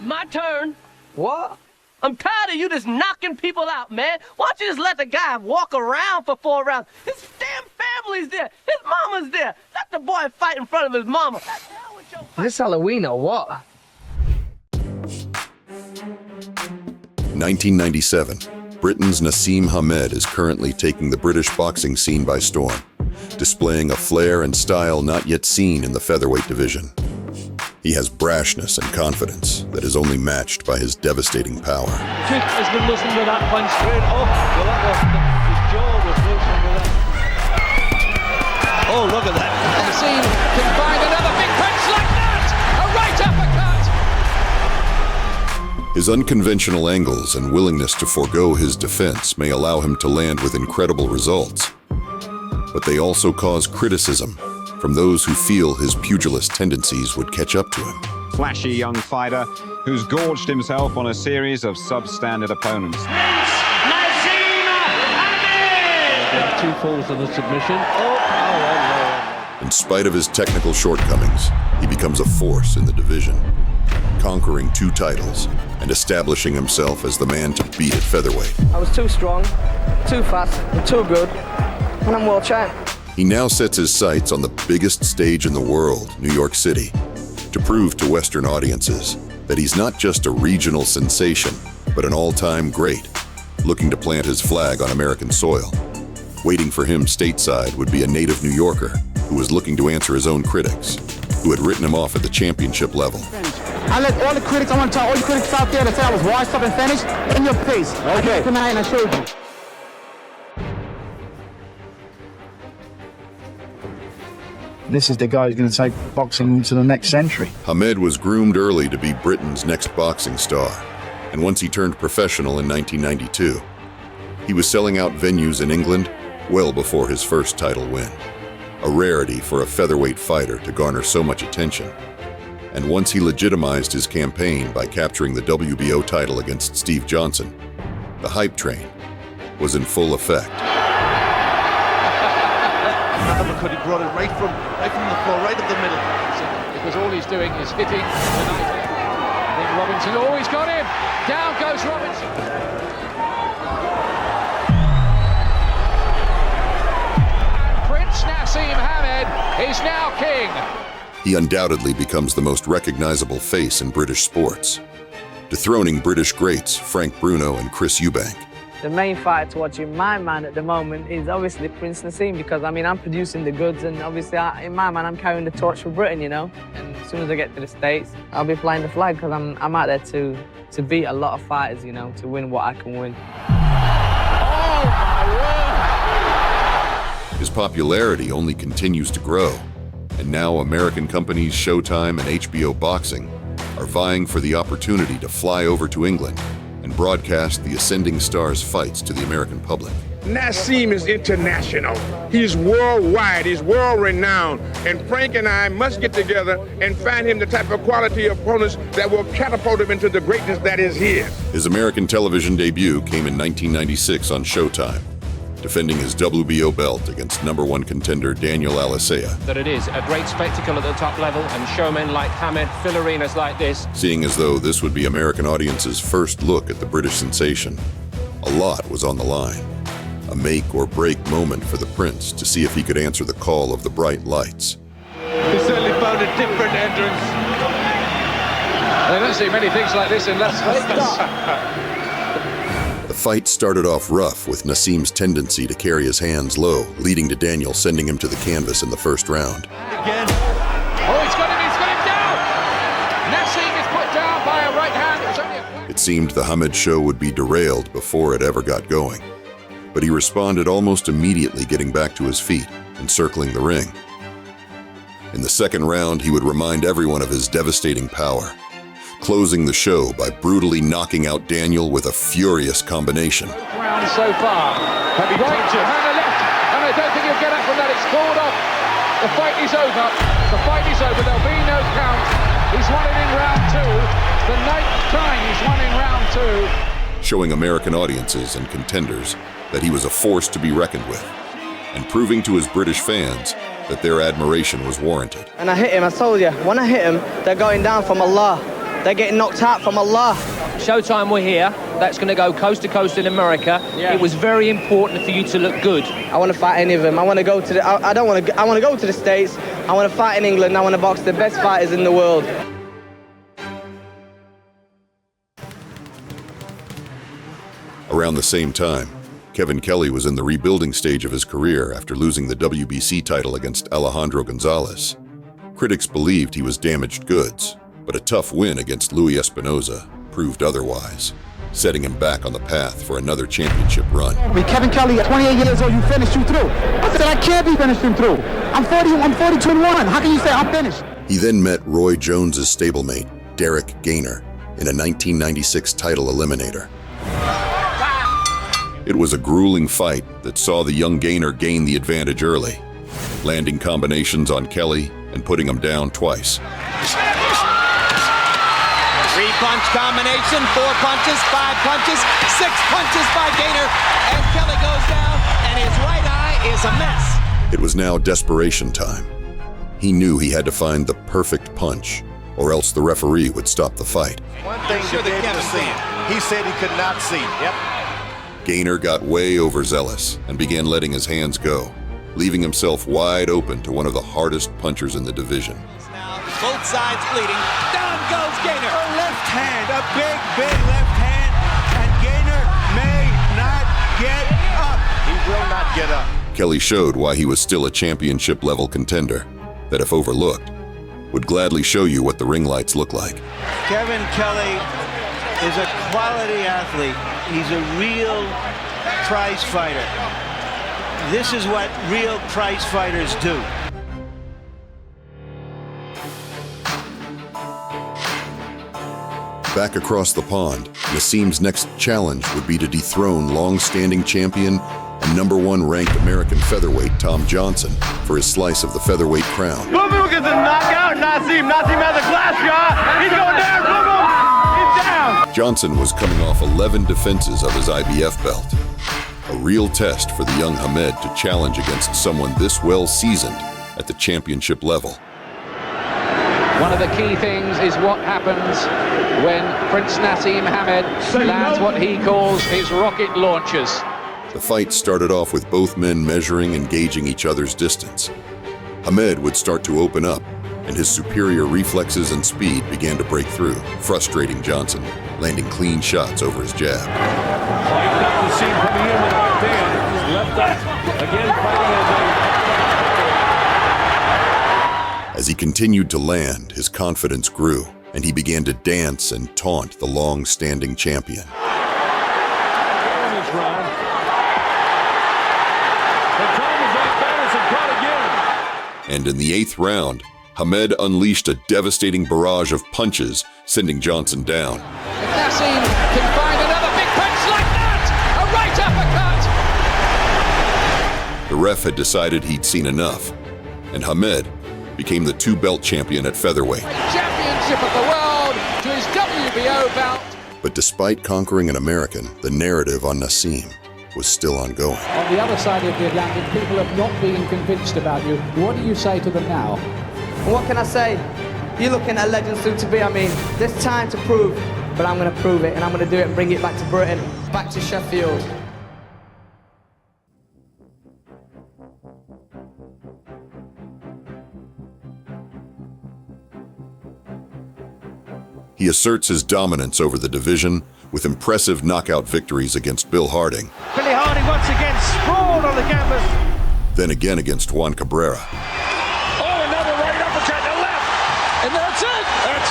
My turn. What? I'm tired of you just knocking people out, man. Why don't you just let the guy walk around for 4 rounds? His damn family's there. His mama's there. Let the boy fight in front of his mama. Is this Halloween or what? 1997. Britain's Naseem Hamed is currently taking the British boxing scene by storm, displaying a flair and style not yet seen in the featherweight division. He has brashness and confidence that is only matched by his devastating power. Kick has been loosened with that punch straight up. Well, that was, his jaw was loosened with that. Oh, look at that. Nassim can find another big punch like that! A right uppercut! His unconventional angles and willingness to forego his defense may allow him to land with incredible results. But they also cause criticism from those who feel his pugilist tendencies would catch up to him. Flashy young fighter who's gorged himself on a series of substandard opponents. Naseem Hamed! 2 falls of the submission. In spite of his technical shortcomings, he becomes a force in the division, conquering 2 titles and establishing himself as the man to beat at featherweight. I was too strong, too fast, and too good, and I'm world champ. He now sets his sights on the biggest stage in the world, New York City, to prove to Western audiences that he's not just a regional sensation, but an all-time great, looking to plant his flag on American soil. Waiting for him stateside would be a native New Yorker who was looking to answer his own critics, who had written him off at the championship level. I let all the critics, I want to tell all the critics out there that said I was washed up and finished in your face. Okay. Tonight and I showed you. This is the guy who's going to take boxing into the next century. Hamed was groomed early to be Britain's next boxing star, and once he turned professional in 1992, he was selling out venues in England well before his first title win. A rarity for a featherweight fighter to garner so much attention. And once he legitimized his campaign by capturing the WBO title against Steve Johnson, the hype train was in full effect. He brought it right from the floor, right up the middle. Because all he's doing is hitting the knife. I think Robinson, oh, he's got him! Down goes Robinson! Prince Naseem Hamed is now king! He undoubtedly becomes the most recognizable face in British sports, dethroning British greats Frank Bruno and Chris Eubank. The main fight to watch in my mind at the moment is obviously Prince Naseem, because I mean I'm producing the goods, and obviously in my mind I'm carrying the torch for Britain, you know. And as soon as I get to the States, I'll be flying the flag, because I'm out there to beat a lot of fighters, you know, to win what I can win. Oh my word! His popularity only continues to grow, and now American companies Showtime and HBO Boxing are vying for the opportunity to fly over to England and broadcast the ascending star's fights to the American public. Nassim is international. He's worldwide. He's world-renowned. And Frank and I must get together and find him the type of quality opponents that will catapult him into the greatness that is his. His American television debut came in 1996 on Showtime, defending his WBO belt against #1 contender Daniel Alicea. That it is a great spectacle at the top level, and showmen like Hamed fill arenas like this. Seeing as though this would be American audiences' first look at the British sensation, a lot was on the line. A make-or-break moment for the Prince to see if he could answer the call of the bright lights. He certainly found a different entrance. They don't see many things like this in Las Vegas. The fight started off rough, with Nassim's tendency to carry his hands low, leading to Daniel sending him to the canvas in the first round. Again. Oh, he's got him down! Nassim is put down by a right hand. It seemed the Hamed show would be derailed before it ever got going, but he responded almost immediately, getting back to his feet and circling the ring. In the second round, he would remind everyone of his devastating power, closing the show by brutally knocking out Daniel with a furious combination. Round so far. Heavy punches. And a left. And I don't think he'll get up from that. It's called off. The fight is over. The fight is over. There'll be no count. He's won it in round 2. The 9th time he's won in round 2. Showing American audiences and contenders that he was a force to be reckoned with, and proving to his British fans that their admiration was warranted. And I hit him, I told you, when I hit him, they're going down from Allah. they're getting knocked out from Allah. Showtime were here. That's going to go coast to coast in America. Yeah. It was very important for you to look good. I want to fight any of them. I want to go to the. I don't want to. I want to go to the States. I want to fight in England. I want to box the best fighters in the world. Around the same time, Kevin Kelly was in the rebuilding stage of his career after losing the WBC title against Alejandro Gonzalez. Critics believed he was damaged goods, but a tough win against Louis Espinoza proved otherwise, setting him back on the path for another championship run. Kevin Kelly, at 28 years old, you finished him through. I said, I can't be finished him through. I'm 42-1. How can you say I'm finished? He then met Roy Jones's stablemate, Derek Gainer, in a 1996 title eliminator. It was a grueling fight that saw the young Gainer gain the advantage early, landing combinations on Kelly and putting him down twice. 3-punch combination, 4 punches, 5 punches, 6 punches by Gainer, and Kelly goes down, and his right eye is a mess. It was now desperation time. He knew he had to find the perfect punch, or else the referee would stop the fight. One thing you gave to see, he said he could not see. Yep. Gainer got way overzealous and began letting his hands go, leaving himself wide open to one of the hardest punchers in the division. Now, both sides bleeding. Down goes Gainer. A left hand, a big left hand, and Gainer may not get up. He will not get up. Kelly showed why he was still a championship-level contender, that if overlooked, would gladly show you what the ring lights look like. Kevin Kelly is a quality athlete. He's a real prize fighter. This is what real prize fighters do. Back across the pond, Nassim's next challenge would be to dethrone long-standing champion and #1 ranked American featherweight Tom Johnson for his slice of the featherweight crown. Boom Boom gets a knockout, Nassim. Nassim has a glass jaw. He's going down, Boom Boom. He's down. Johnson was coming off 11 defenses of his IBF belt. A real test for the young Hamed to challenge against someone this well seasoned at the championship level. One of the key things is what happens when Prince Naseem Hamed lands what he calls his rocket launchers. The fight started off with both men measuring and gauging each other's distance. Hamed would start to open up, and his superior reflexes and speed began to break through, frustrating Johnson, landing clean shots over his jab. You've got Nassim coming in with a right hand, left up, again fighting As he continued to land, his confidence grew, and he began to dance and taunt the long-standing champion. And in the 8th round, Hamed unleashed a devastating barrage of punches, sending Johnson down. If Nassim can find another big punch like that, a right uppercut! The ref had decided he'd seen enough, and Hamed became the 2-belt champion at featherweight. Championship of the world to his WBO belt. But despite conquering an American, the narrative on Nassim was still ongoing. On the other side of the Atlantic, people have not been convinced about you. What do you say to them now? What can I say? You're looking at a legend soon to be. I mean, there's time to prove, but I'm going to prove it, and I'm going to do it and bring it back to Britain, back to Sheffield. He asserts his dominance over the division with impressive knockout victories against Bill Harding. Billy Harding once again sprawled on the canvas. Then again against Juan Cabrera. Oh, another right uppercut to left. And that's it. That's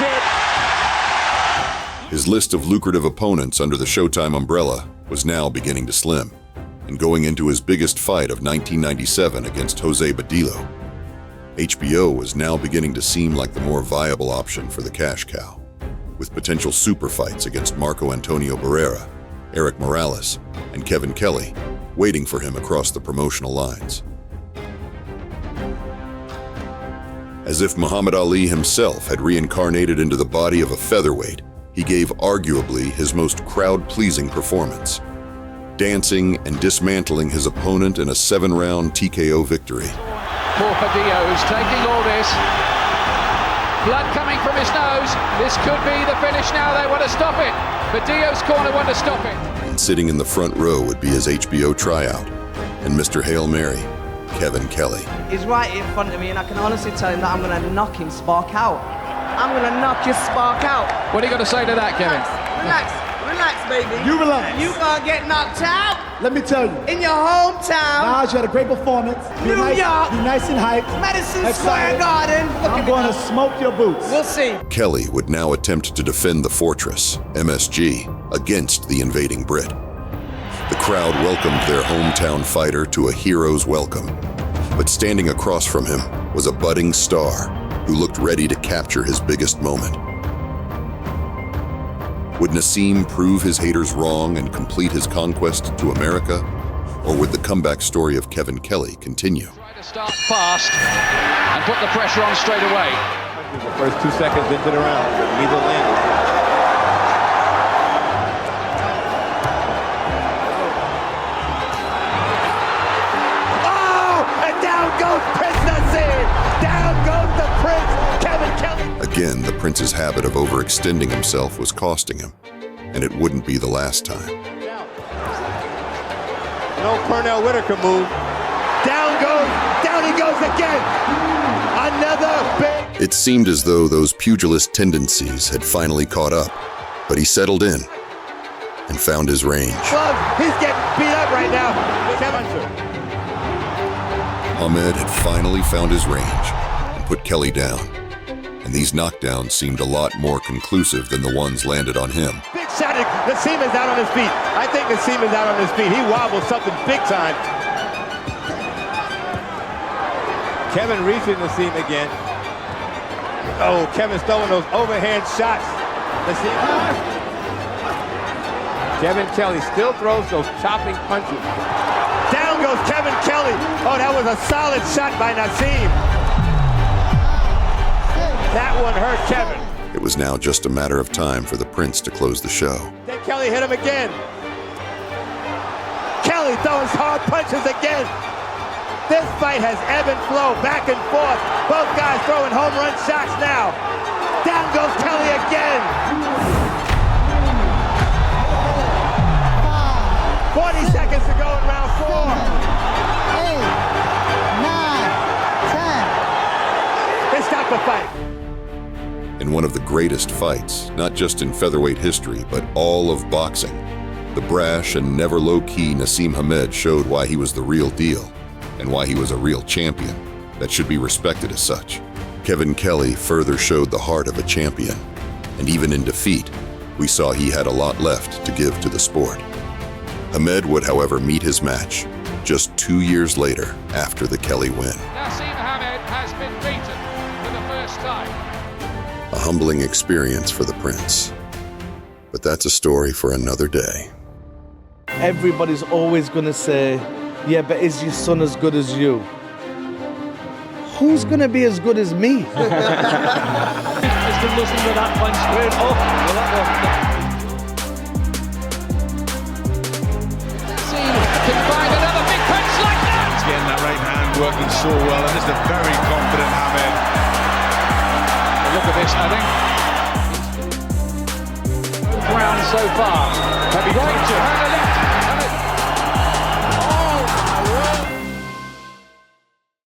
it. His list of lucrative opponents under the Showtime umbrella was now beginning to slim. And going into his biggest fight of 1997 against Jose Badillo, HBO was now beginning to seem like the more viable option for the cash cow, with potential super fights against Marco Antonio Barrera, Eric Morales, and Kevin Kelly waiting for him across the promotional lines. As if Muhammad Ali himself had reincarnated into the body of a featherweight, he gave arguably his most crowd-pleasing performance, dancing and dismantling his opponent in a 7-round TKO victory. Poor Padillo, who's taking all this. Blood coming from his nose. This could be the finish now. They want to stop it. But Dio's corner want to stop it. And sitting in the front row would be his HBO tryout, and Mr. Hail Mary, Kevin Kelly. He's right in front of me, and I can honestly tell him that I'm going to knock him spark out. I'm going to knock his spark out. What are you going to say to that, Kevin? Relax, baby. You relax. You gonna get knocked out Let me tell you. in your hometown. Naj, you had a great performance. New York. Be nice and hyped. Madison Square Excited. Garden. I'm going to smoke your boots. We'll see. Kelly would now attempt to defend the fortress, MSG, against the invading Brit. The crowd welcomed their hometown fighter to a hero's welcome. But standing across from him was a budding star who looked ready to capture his biggest moment. Would Nassim prove his haters wrong and complete his conquest to America? Or would the comeback story of Kevin Kelly continue? Try to start fast and put the pressure on straight away. The first 2 seconds into the round, neither landed. Again, the prince's habit of overextending himself was costing him, and it wouldn't be the last time. No Cornell Whitaker move. Down he goes again. Another big. It seemed as though those pugilist tendencies had finally caught up, but he settled in and found his range. He's getting beat up right now. Hamed had finally found his range and put Kelly down. And these knockdowns seemed a lot more conclusive than the ones landed on him. Big shot. Nassim is out on his feet. I think Nassim is out on his feet. He wobbled something big time. Kevin reaching Nassim again. Oh, Kevin's throwing those overhand shots. Nassim. Kevin Kelly still throws those chopping punches. Down goes Kevin Kelly. Oh, that was a solid shot by Nassim. That one hurt Kevin. It was now just a matter of time for the prince to close the show. Then Kelly hit him again. Kelly throws hard punches again. This fight has ebb and flow, back and forth. Both guys throwing home run shots now. Down goes Kelly again. 40 seconds to go in round 4. 8, 9, 10. They stopped the fight. In one of the greatest fights, not just in featherweight history, but all of boxing, the brash and never low-key Naseem Hamed showed why he was the real deal and why he was a real champion that should be respected as such. Kevin Kelly further showed the heart of a champion, and even in defeat, we saw he had a lot left to give to the sport. Hamed would, however, meet his match just 2 years later after the Kelly win. Naseem Hamed has been beaten for the first time. A humbling experience for the prince. But that's a story for another day. Everybody's always going to say, yeah, but is your son as good as you? Who's going to be as good as me? Mr. Nassim with that punch straight off. Can find another big punch like that. He's getting that right hand working so well, and this is a very confident Hamed. Look at this, I think. Both rounds so far. Heavy right to